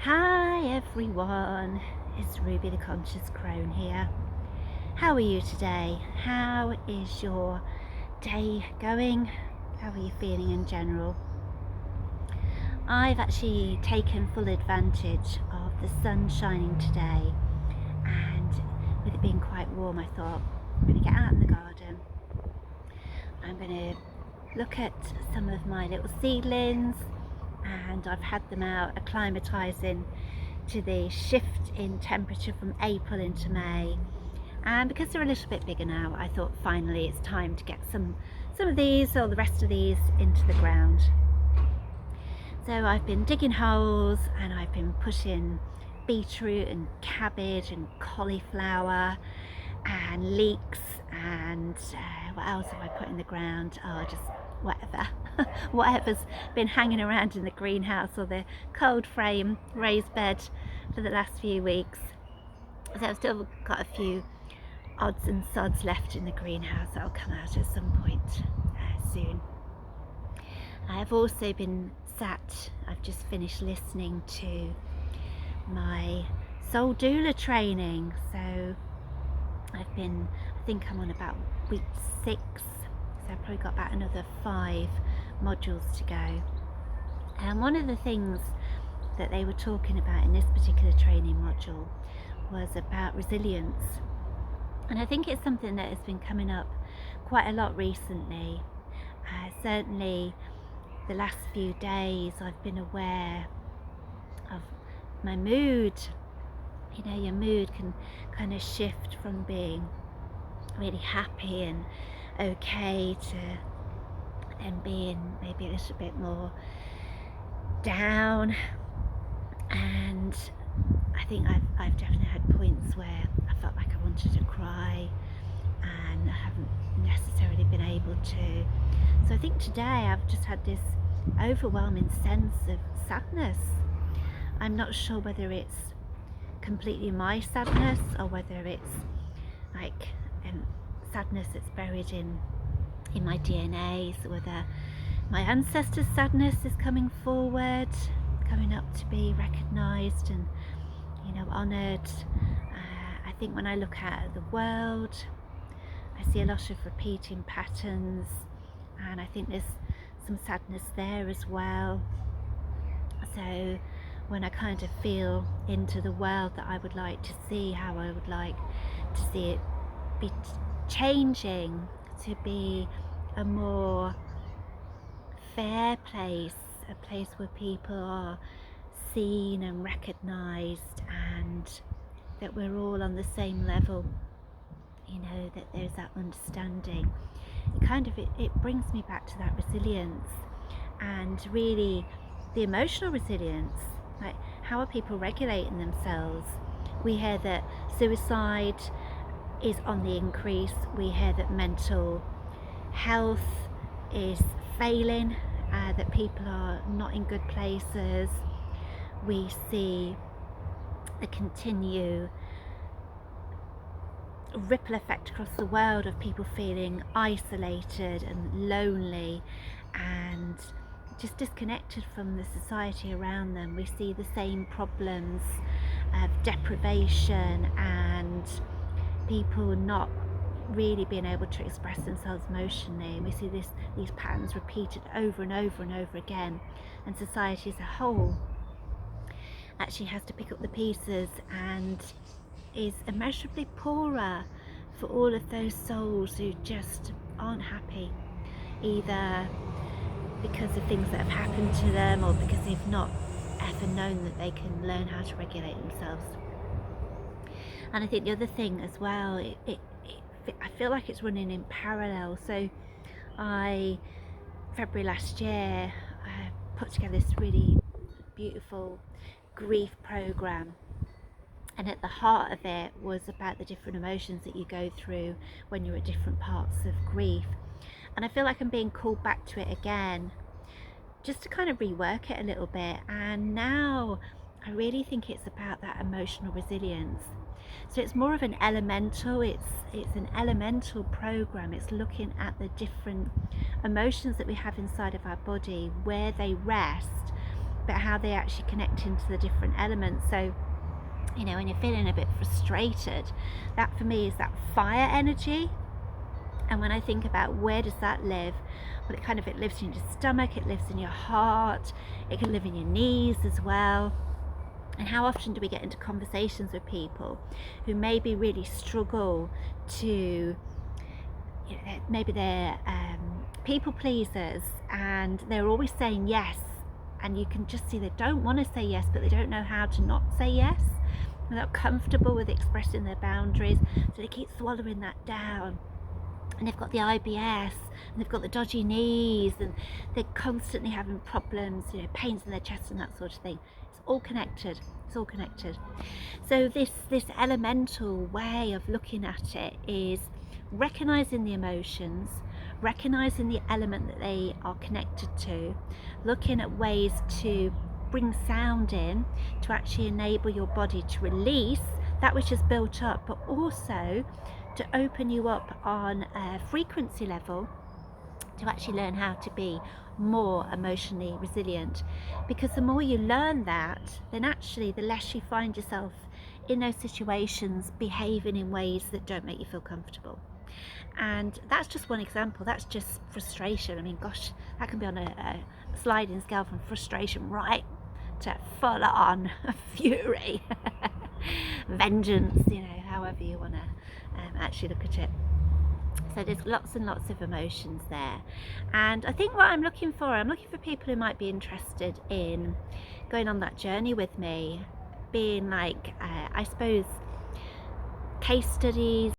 Hi everyone, it's Ruby the Conscious Crone here. How are you today? How is your day going? How are you feeling in general? I've actually taken full advantage of the sun shining today, and with it being quite warm, I thought I'm going to get out in the garden. I'm going to look at some of my little seedlings, and I've had them out acclimatising to the shift in temperature from April into May, and because they're a little bit bigger now, I thought finally it's time to get some of these or the rest of these into the ground. So I've been digging holes and I've been putting beetroot and cabbage and cauliflower and leeks and what else have I put in the ground? Oh, just whatever. Whatever's been hanging around in the greenhouse or the cold frame raised bed for the last few weeks. So I've still got a few odds and sods left in the greenhouse that'll come out at some point soon. I've also been I've just finished listening to my soul doula training, so I think I'm on about week 6, so I've probably got about another 5 modules to go. And one of the things that they were talking about in this particular training module was about resilience, and I think it's something that has been coming up quite a lot recently. Certainly the last few days I've been aware of my mood. You know, your mood can kind of shift from being really happy and okay to then being maybe a little bit more down. And I think I've definitely had points where I felt like I wanted to cry and I haven't necessarily been able to. So I think today I've just had this overwhelming sense of sadness. I'm not sure whether it's completely my sadness or whether it's like sadness that's buried in my DNA, so whether my ancestors' sadness is coming forward, coming up to be recognised and, you know, honoured. I think when I look at the world, I see a lot of repeating patterns, and I think there's some sadness there as well. So when I kind of feel into the world that I would like to see, how I would like to see it be changing to be a more fair place, a place where people are seen and recognised, and that we're all on the same level, you know, that there's that understanding. It brings me back to that resilience, and really the emotional resilience. Like, how are people regulating themselves? We hear that suicide is on the increase. We hear that mental health is failing, that people are not in good places. We see the continued ripple effect across the world of people feeling isolated and lonely and just disconnected from the society around them. We see the same problems of deprivation and people not really being able to express themselves emotionally. We see these patterns repeated over and over and over again, and society as a whole actually has to pick up the pieces and is immeasurably poorer for all of those souls who just aren't happy, either because of things that have happened to them or because they've not ever known that they can learn how to regulate themselves. And I think the other thing as well, I feel like it's running in parallel. So February last year, I put together this really beautiful grief program, and at the heart of it was about the different emotions that you go through when you're at different parts of grief. And I feel like I'm being called back to it again, just to kind of rework it a little bit. And now I really think it's about that emotional resilience. So it's more of an elemental, it's an elemental program. It's looking at the different emotions that we have inside of our body, where they rest, but how they actually connect into the different elements. So, you know, when you're feeling a bit frustrated, that for me is that fire energy. And when I think about where does that live, well, it lives in your stomach, it lives in your heart, it can live in your knees as well. And how often do we get into conversations with people who maybe really struggle to, you know, maybe they're people pleasers and they're always saying yes, and you can just see they don't want to say yes, but they don't know how to not say yes. They're not comfortable with expressing their boundaries, so they keep swallowing that down. And they've got the IBS, and they've got the dodgy knees, and they're constantly having problems, you know, pains in their chest and that sort of thing. It's all connected. It's all connected. So this elemental way of looking at it is recognizing the emotions, recognizing the element that they are connected to, looking at ways to bring sound in to actually enable your body to release that which is built up, but also to open you up on a frequency level to actually learn how to be more emotionally resilient. Because the more you learn that, then actually the less you find yourself in those situations behaving in ways that don't make you feel comfortable. And that's just one example. That's just frustration. I mean, gosh, that can be on a sliding scale from frustration right to full on fury, vengeance, you know, however you want to actually look at it. So there's lots and lots of emotions there. And I think what I'm looking for people who might be interested in going on that journey with me, being like, I suppose, case studies,